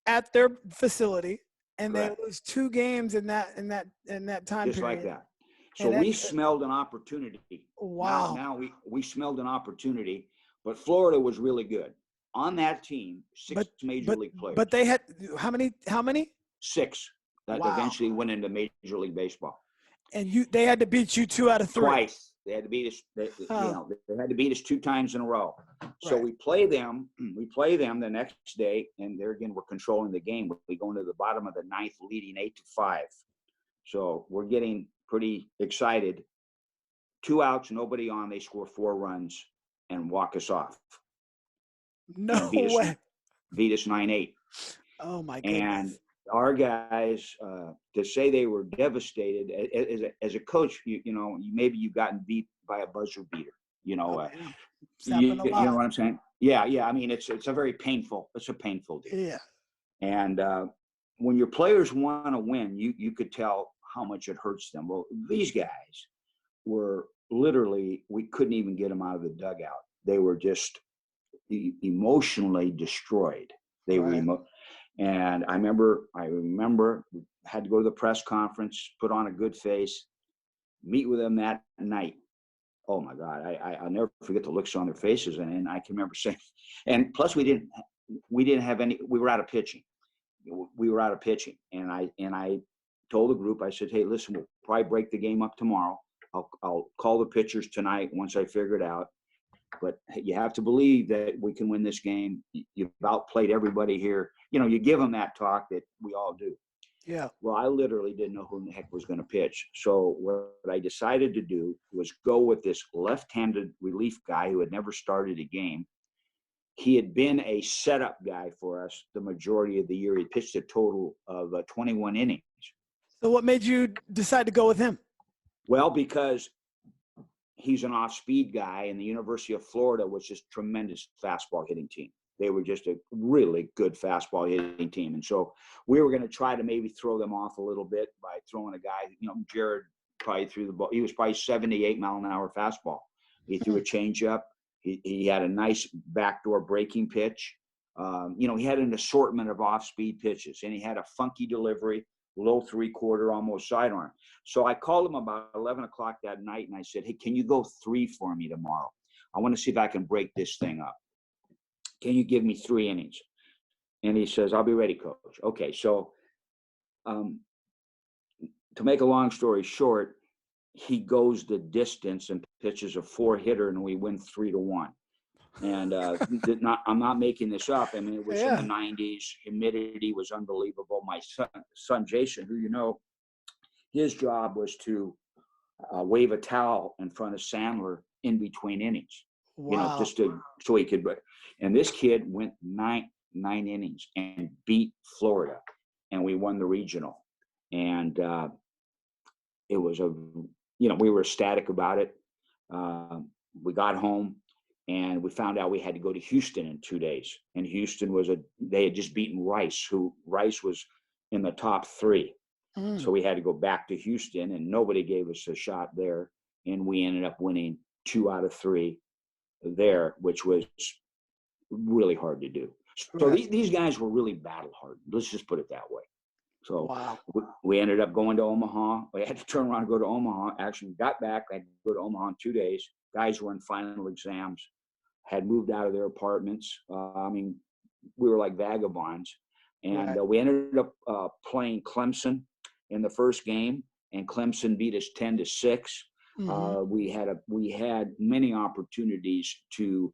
at their facility, and Correct. they lose 2 games in that time Just period. like that. So we smelled an opportunity. Wow. Now we smelled an opportunity, but Florida was really good. On that team, 6 major league players. But they had how many? 6 that eventually went into Major League Baseball. And they had to beat you 2 out of 3. Twice. They had to beat us. They had to beat us 2 times in a row. So we play them. We play them the next day, and there again we're controlling the game. We go into the bottom of the 9th, leading 8-5. So we're getting pretty excited. 2 outs, nobody on. They score 4 runs and walk us off. No way. Beat us 9-8. Oh my goodness. And our guys, to say they were devastated as a coach, maybe you've gotten beat by a buzzer beater. You know what I'm saying? Yeah. I mean, it's a very painful. It's a painful deal. Yeah. And when your players want to win, you could tell how much it hurts them. Well, these guys were literally, we couldn't even get them out of the dugout. They were just emotionally destroyed. They were. And I remember had to go to the press conference, put on a good face, meet with them that night. Oh my God, I'll never forget the looks on their faces. And I can remember saying, and plus we didn't have any, we were out of pitching. And I told the group, I said, hey, listen, we'll probably break the game up tomorrow. I'll call the pitchers tonight once I figure it out. But you have to believe that we can win this game. You've outplayed everybody here. You give them that talk that we all do. Yeah. Well, I literally didn't know who in the heck was going to pitch. So what I decided to do was go with this left-handed relief guy who had never started a game. He had been a setup guy for us the majority of the year. He pitched a total of 21 innings. So what made you decide to go with him? Well, because he's an off-speed guy, and the University of Florida was just tremendous fastball hitting team. They were just a really good fastball hitting team. And so we were going to try to maybe throw them off a little bit by throwing a guy, Jared probably threw the ball. He was probably 78 mile an hour fastball. He threw a changeup. He had a nice backdoor breaking pitch. He had an assortment of off-speed pitches, and he had a funky delivery, low 3/4, almost sidearm. So I called him about 11 o'clock that night, and I said, hey, can you go 3 for me tomorrow? I want to see if I can break this thing up. Can you give me 3 innings? And he says, I'll be ready, coach. Okay, so to make a long story short, he goes the distance and pitches a 4-hitter, and we win 3-1. And I'm not making this up. I mean, it was in the 90s. Humidity was unbelievable. My son Jason, who his job was to wave a towel in front of Sandler in between innings. Wow. So he could. And this kid went 9 innings and beat Florida, and we won the regional. And it was we were ecstatic about it. We got home, and we found out we had to go to Houston in 2 days. And Houston they had just beaten Rice was in the top 3. So we had to go back to Houston, and nobody gave us a shot there. And we ended up winning 2 out of 3 there, which was really hard to do. So these guys were really battle hardened. Let's just put it that way. So we ended up going to Omaha. We had to turn around and go to Omaha. Actually, got back. I had to go to Omaha in 2 days. Guys were in final exams. had moved out of their apartments. I mean, we were like vagabonds. And Right. we ended up playing Clemson in the first game, and Clemson beat us 10-6. Mm-hmm. We had many opportunities to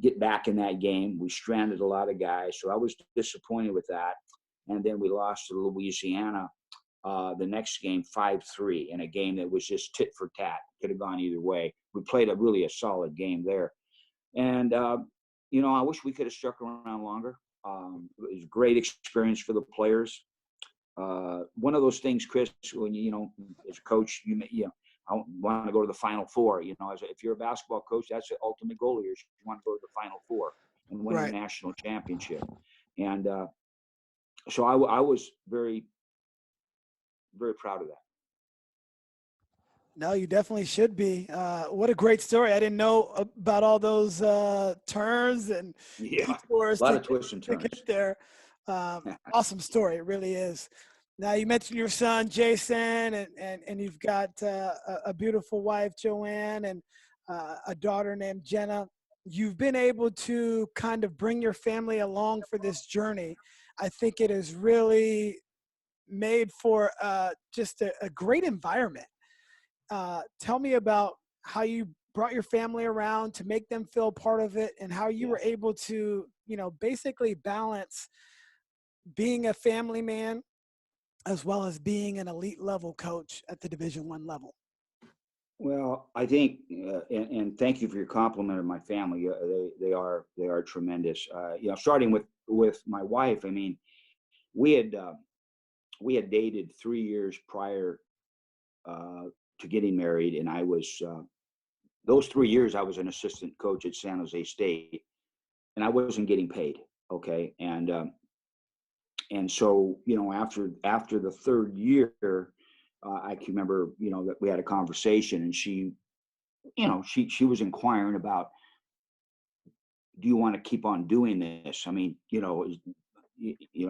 get back in that game. We stranded a lot of guys, so I was disappointed with that. And then we lost to Louisiana the next game 5-3 in a game that was just tit for tat. Could have gone either way. We played a solid game there. And, I wish we could have stuck around longer. It was a great experience for the players. One of those things, Chris, when as a coach, I want to go to the Final Four. If you're a basketball coach, that's the ultimate goal of yours. You want to go to the Final Four and win Right. a national championship. And so I was very, very proud of that. No, you definitely should be. What a great story. I didn't know about all those turns and Yeah, detours a lot to of twists and get turns. there. Awesome story. It really is. Now, you mentioned your son, Jason, and you've got a beautiful wife, Joanne, and a daughter named Jenna. You've been able to kind of bring your family along for this journey. I think it has really made for just a great environment. Tell me about how you brought your family around to make them feel part of it, and how you were able to, basically balance being a family man as well as being an elite level coach at the Division I level. Well, I think, and thank you for your compliment of my family. They are tremendous. Starting with my wife. I mean, we had dated 3 years prior to getting married, and I was those 3 years I was an assistant coach at San Jose State, and I wasn't getting paid. Okay, and so after the third year, I can remember that we had a conversation, and she was inquiring about, do you want to keep on doing this? I mean, I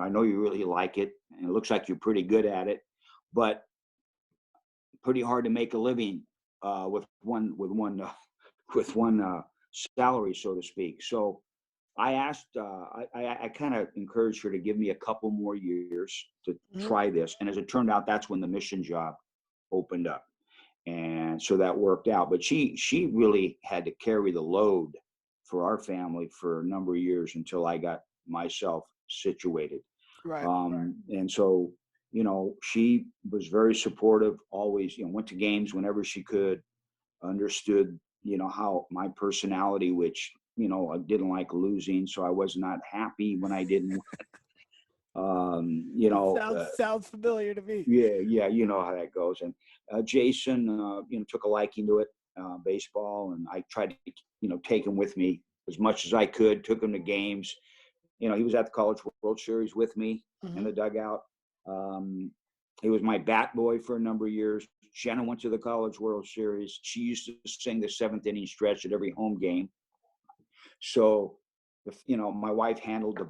know you really like it, and it looks like you're pretty good at it, but pretty hard to make a living with one salary, so to speak. So I asked, I kind of encouraged her to give me a couple more years to try this, and as it turned out, that's when the mission job opened up, and so that worked out. But she really had to carry the load for our family for a number of years until I got myself situated. Right. And so, she was very supportive, always, went to games whenever she could, understood, how my personality, which, I didn't like losing, so I was not happy when I didn't win. Sounds familiar to me. Yeah, you know how that goes. And Jason, took a liking to it, baseball, and I tried to, take him with me as much as I could. Took him to games. He was at the College World Series with me in the dugout. He was my bat boy for a number of years. Jenna went to the College World Series. She used to sing the seventh inning stretch at every home game. So, my wife handled the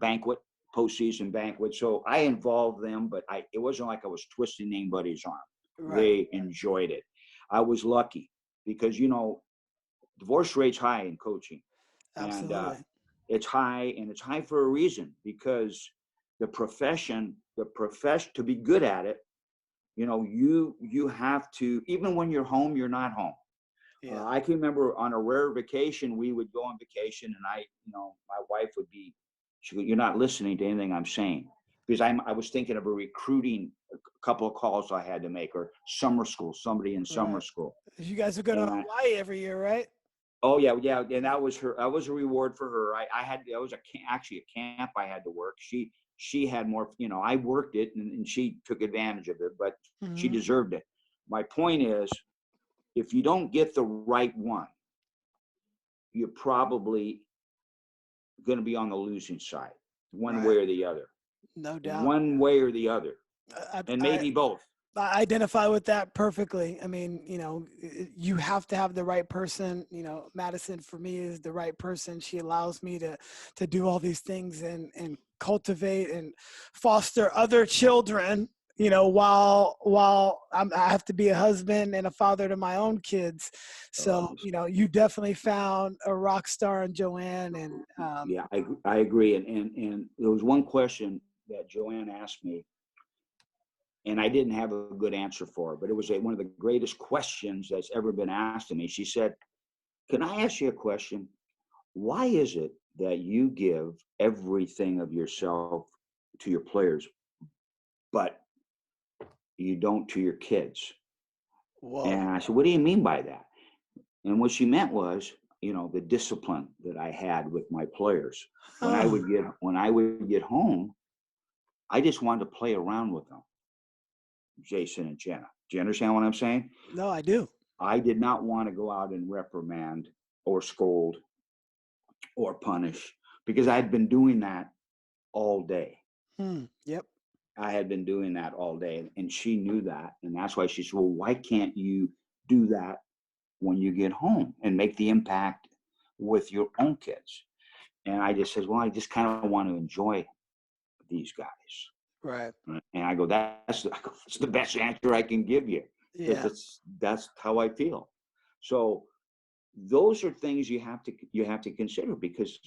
postseason banquet. So I involved them, but it wasn't like I was twisting anybody's arm. Right. They enjoyed it. I was lucky because, divorce rate's high in coaching. Absolutely. And it's high for a reason, because the profession, to be good at it, you have to, even when you're home, you're not home. Yeah. I can remember on a rare vacation, we would go on vacation, and my wife would be, you're not listening to anything I'm saying, because I was thinking of a couple of calls I had to make, or summer school, somebody in summer school. You guys are going to Hawaii every year, right? Oh yeah, and that was a reward for her. That was actually a camp I had to work. She had more, I worked it, and she took advantage of it, but she deserved it. My point is, if you don't get the right one, you're probably going to be on the losing side, one way or the other. No doubt. One way or the other, and maybe both. I identify with that perfectly. I mean, you have to have the right person. Madison, for me, is the right person. She allows me to do all these things and cultivate and foster other children I have to be a husband and a father to my own kids. So, you definitely found a rock star in Joanne. And yeah, I agree. And there was one question that Joanne asked me, and I didn't have a good answer for her, but it was one of the greatest questions that's ever been asked to me. She said, "Can I ask you a question? Why is it that you give everything of yourself to your players, but you don't to your kids?" whoa. And I said, "What do you mean by that?" And what she meant was, the discipline that I had with my players. When I Huh. would get home, I just wanted to play around with them, Jason and Jenna. Do you understand what I'm saying? No, I do. I did not want to go out and reprimand or scold or punish because I had been doing that all day. Yep. I had been doing that all day, and she knew that. And that's why she said, "Well, why can't you do that when you get home and make the impact with your own kids?" And I just said, "Well, I just kind of want to enjoy these guys." Right. And I go, that's the best answer I can give you Yeah. because that's how I feel. So those are things you have to consider because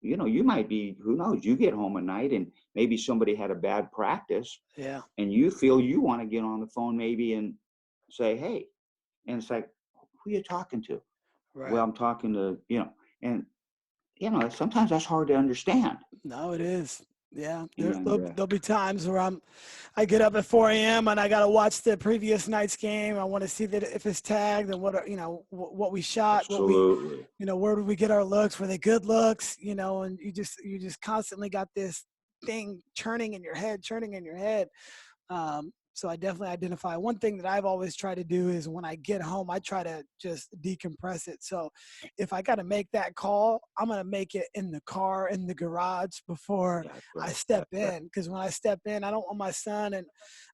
you might be, who knows, you get home at night and maybe somebody had a bad practice Yeah. and you feel you want to get on the phone maybe and say, "Hey," and it's like, "Who are you talking to?" Right. "Well, I'm talking to," and sometimes that's hard to understand. No, it is. Yeah. And There'll be times where I get up at 4 a.m. and I got to watch the previous night's game. I want to see that if it's tagged and what we shot, absolutely. where did we get our looks? Were they good looks? And you just constantly got this thing churning in your head. So I definitely identify. One thing that I've always tried to do is when I get home, I try to just decompress it. So if I got to make that call, I'm going to make it in the car, in the garage before That's I right. step That's right. in. Because when I step in, I don't want my son and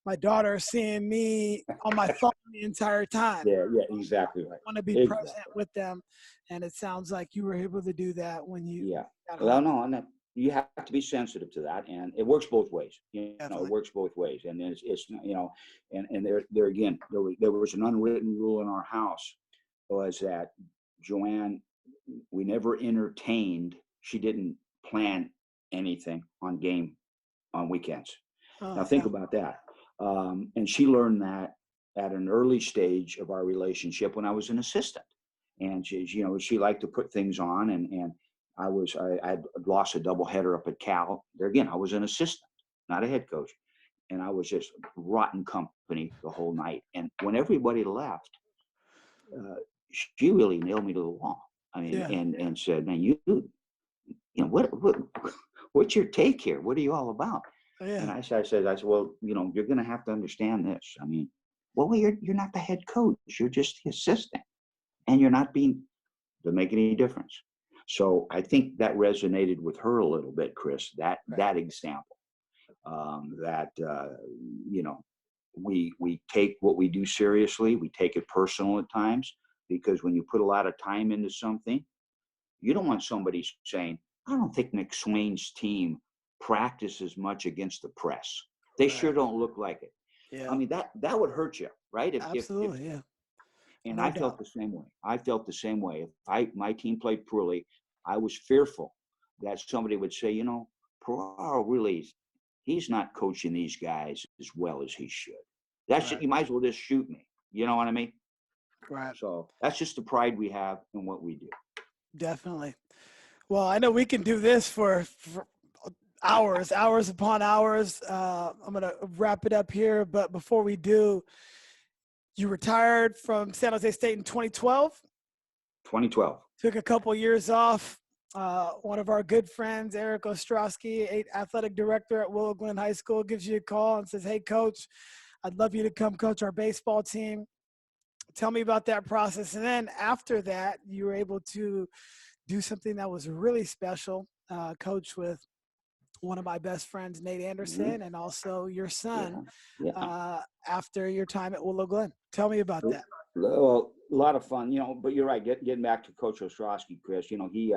my daughter seeing me on my phone the entire time. Yeah, yeah, exactly right. I want to be present Exactly. with them. And it sounds like you were able to do that when you Yeah. got home. Well, no, and you have to be sensitive to that, and it works both ways. It Definitely. works both ways, and it's and there again, there was an unwritten rule in our house was that Joanne, we never entertained. She didn't plan anything on weekends. Now Oh, think yeah. about that. And she learned that at an early stage of our relationship when I was an assistant. And she liked to put things on, and I'd lost a doubleheader up at Cal. There again, I was an assistant, not a head coach, and I was just rotten company the whole night. And when everybody left, uh, she really nailed me to the wall. I mean, Yeah. and said, "Man, what's your take here? What are you all about?" And Yeah. I said, "Well, you're going to have to understand this. I mean, well, you're not the head coach. You're just the assistant, and you're not being to make any difference." So I think that resonated with her a little bit, Chris. Right. That example, that we take what we do seriously. We take it personal at times because when you put a lot of time into something, you don't want somebody saying, "I don't think McSwain's team practices much against the press. They sure Right. don't look like it." I Yeah. mean, that would hurt you, right? If Absolutely. Yeah. And No I felt doubt. the same way. I felt the same way. If my team played poorly, I was fearful that somebody would say, Piraro really, he's not coaching these guys as well as he should. Right. You might as well just shoot me. You know what I mean? Right. So that's just the pride we have in what we do. Definitely. Well, I know we can do this for hours upon hours. I'm going to wrap it up here. But before we do, you retired from San Jose State in 2012, 2012. took a couple years off. One of our good friends, Eric Ostrowski, athletic director at Willow Glen High School, gives you a call and says, "Hey, coach, I'd love you to come coach our baseball team." Tell me about that process. And then after that, you were able to do something that was really special, coach with one of my best friends, Nate Mhm. Anderson, and also your son Yeah. Yeah. after your time at Willow Glen. Tell me about that. Well, a lot of fun, but you're right. Getting back to Coach Ostrowski, Chris, he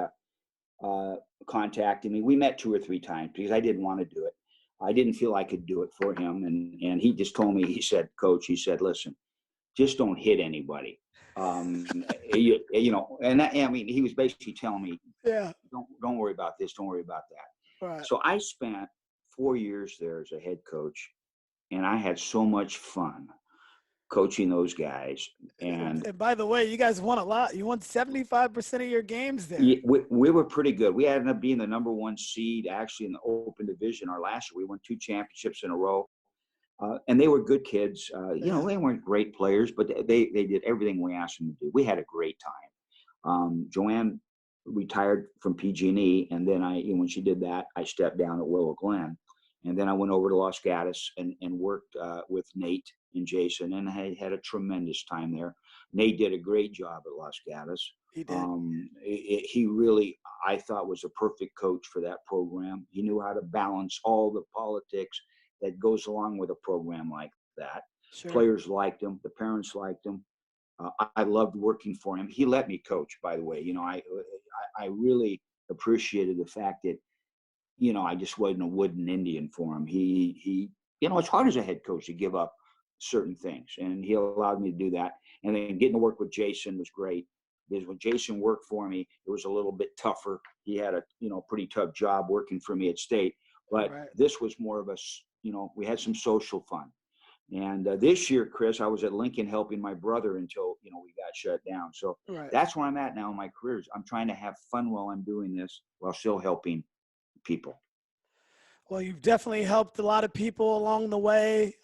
contacted me. We met 2 or 3 times because I didn't want to do it. I didn't feel I could do it for him. And he just told me, he said, Coach, he said, listen, just don't hit anybody. And I mean, he was basically telling me, Yeah. don't worry about this. Don't worry about that. Right. So I spent 4 years there as a head coach, and I had so much fun coaching those guys. And And by the way, you guys won a lot. You won 75% of your games there. we were pretty good. We ended up being the number one seed actually in the open division. Our last year, we won 2 championships in a row. And they were good kids. They weren't great players, but they did everything we asked them to do. We had a great time. Joanne retired from PG&E, and then when she did that, I stepped down at Willow Glen. And then I went over to Los Gatos and worked with Nate and Jason, and I had a tremendous time there. Nate did a great job at Los Gatos. He did. He really, I thought, was a perfect coach for that program. He knew how to balance all the politics that goes along with a program like that. Sure. Players liked him. The parents liked him. I loved working for him. He let me coach, by the way. I really appreciated the fact that, I just wasn't a wooden Indian for him. He it's hard as a head coach to give up certain things, and he allowed me to do that. And then getting to work with Jason was great, because when Jason worked for me, it was a little bit tougher. He had a, pretty tough job working for me at State, but This was more of a, we had some social fun. And this year, Chris, I was at Lincoln helping my brother until, we got shut down. So That's where I'm at now in my career. I'm trying to have fun while I'm doing this, while still helping people. Well, you've definitely helped a lot of people along the way.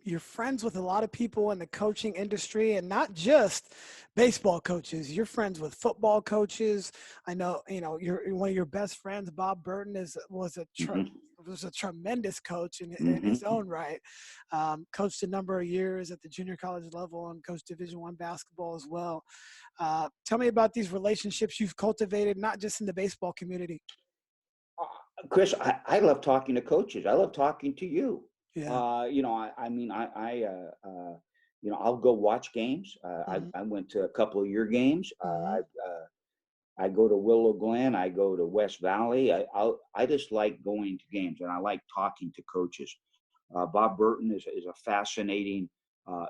You're friends with a lot of people in the coaching industry, and not just baseball coaches. You're friends with football coaches. I know, one of your best friends, Bob Burton, was a tremendous coach in his own right. Coached a number of years at the junior college level and coached Division I basketball as well. Tell me about these relationships you've cultivated, not just in the baseball community. Chris, I love talking to coaches. I love talking to you. Yeah. I'll go watch games. I went to a couple of your games. I go to Willow Glen. I go to West Valley. I just like going to games, and I like talking to coaches. Bob Burton is a fascinating.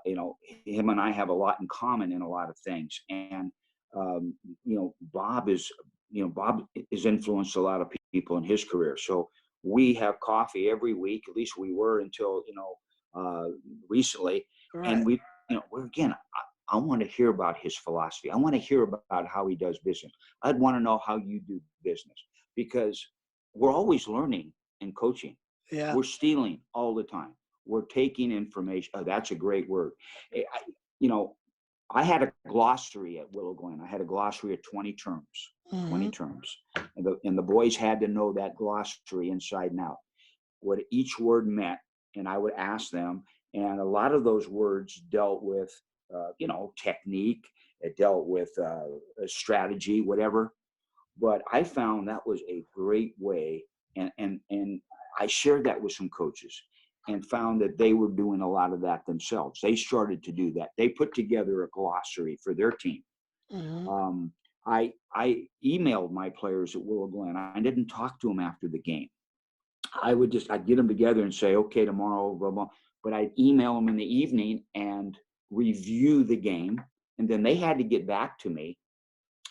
Him and I have a lot in common in a lot of things, and Bob has influenced a lot of people in his career. So we have coffee every week. At least we were until recently. Right. And I want to hear about his philosophy. I want to hear about how he does business. I'd want to know how you do business, because we're always learning and coaching. Yeah. We're stealing all the time. We're taking information. Oh, that's a great word. I had a glossary at Willow Glen. I had a glossary of 20 terms. 20 terms. And the boys had to know that glossary inside and out, what each word meant. And I would ask them. And a lot of those words dealt with, technique. It dealt with strategy, whatever. But I found that was a great way. And I shared that with some coaches and found that they were doing a lot of that themselves. They started to do that. They put together a glossary for their team. I emailed my players at Willow Glen. I didn't talk to them after the game. I'd get them together and say, okay, tomorrow, blah, blah. But I'd email them in the evening and review the game. And then they had to get back to me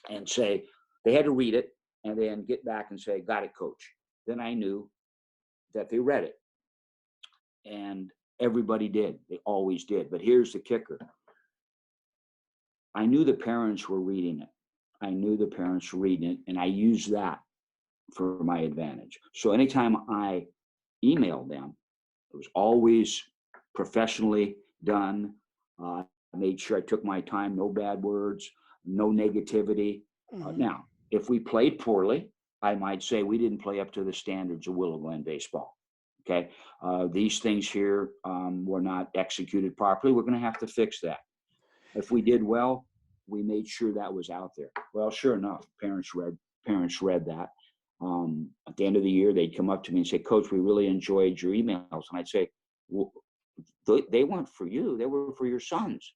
and say, they had to read it and then get back and say, got it, coach. Then I knew that they read it. And everybody did. They always did. But here's the kicker. I knew the parents were reading it. And I used that for my advantage. So anytime I emailed them, it was always professionally done. I made sure I took my time, no bad words, no negativity. Now, if we played poorly, I might say we didn't play up to the standards of Willow Glen baseball. Okay, these things here were not executed properly. We're going to have to fix that. If we did well, we made sure that was out there. Well, sure enough, parents read that. At the end of the year, they'd come up to me and say, Coach, we really enjoyed your emails. And I'd say, well, they weren't for you. They were for your sons.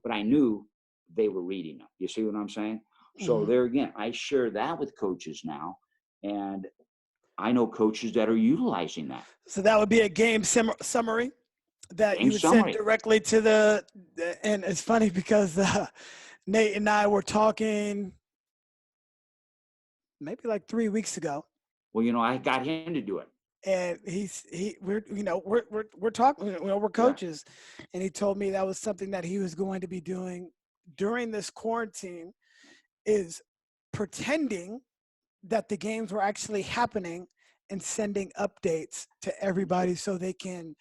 But I knew they were reading them. You see what I'm saying? So there again, I share that with coaches now. And I know coaches that are utilizing that. So that would be a game summary that Game you would summary. send directly to and it's funny because Nate and I were talking maybe like 3 weeks ago. Well, I got him to do it. And we're talking, we're coaches, and he told me that was something that he was going to be doing during this quarantine, is pretending that the games were actually happening and sending updates to everybody so they can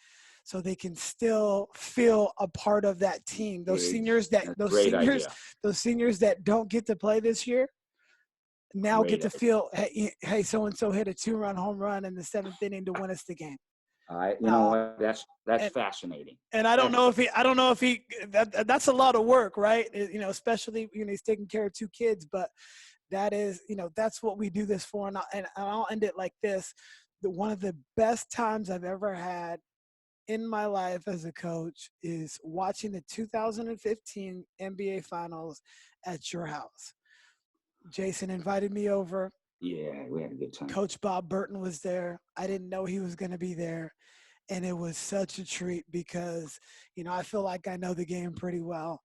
still feel a part of that team. Those seniors that don't get to play this year now get to feel, hey, so and so hit a 2-run home run in the 7th inning to win us the game. What? That's fascinating. And I don't know if that's a lot of work, right? Especially he's taking care of 2 kids, but that is, that's what we do this for. And I'll end it like this: one of the best times I've ever had in my life as a coach is watching the 2015 NBA Finals at your house. Jason invited me over. Yeah, we had a good time. Coach Bob Burton was there. I didn't know he was going to be there. And it was such a treat because, I feel like I know the game pretty well.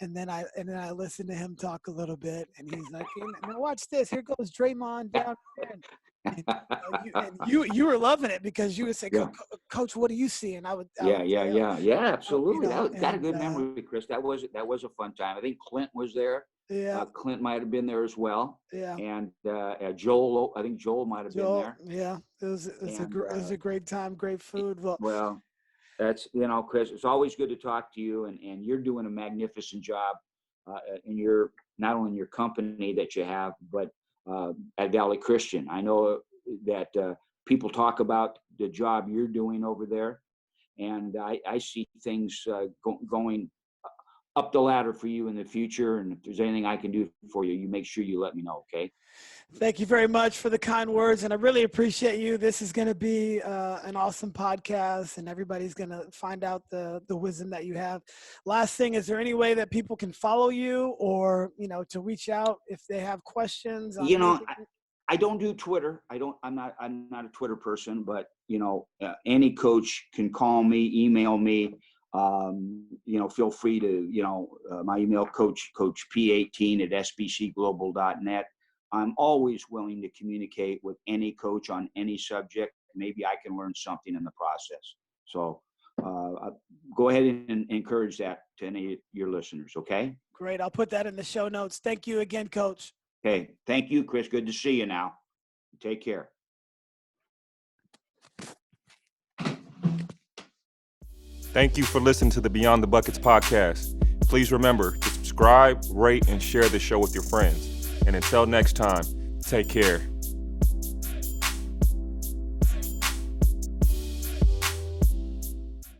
And then I listened to him talk a little bit, and he's like, now watch this. Here goes Draymond down there. And you were loving it because you would say, Coach, what do you see? And I would absolutely. Got a good memory, Chris. That was a fun time. I think Clint was there. Yeah, Clint might have been there as well. Yeah, and Joel. I think Joel might have been there. Yeah, it was a great time, great food. Well, that's Chris. It's always good to talk to you, and you're doing a magnificent job in your not only in your company that you have, but at Valley Christian. I know that people talk about the job you're doing over there, and I see things going up the ladder for you in the future. And if there's anything I can do for you, you make sure you let me know. Okay. Thank you very much for the kind words. And I really appreciate you. This is going to be an awesome podcast, and everybody's going to find out the wisdom that you have. Last thing, is there any way that people can follow you or, to reach out if they have questions? I don't do Twitter. I'm not a Twitter person, but any coach can call me, email me. Feel free to, my email, coach p18@sbcglobal.net. I'm always willing to communicate with any coach on any subject. Maybe I can learn something in the process. So go ahead and encourage that to any of your listeners. Okay. Great. I'll put that in the show notes. Thank you again, Coach. Okay. Thank you, Chris. Good to see you now. Take care. Thank you for listening to the Beyond the Buckets podcast. Please remember to subscribe, rate, and share the show with your friends. And until next time, take care.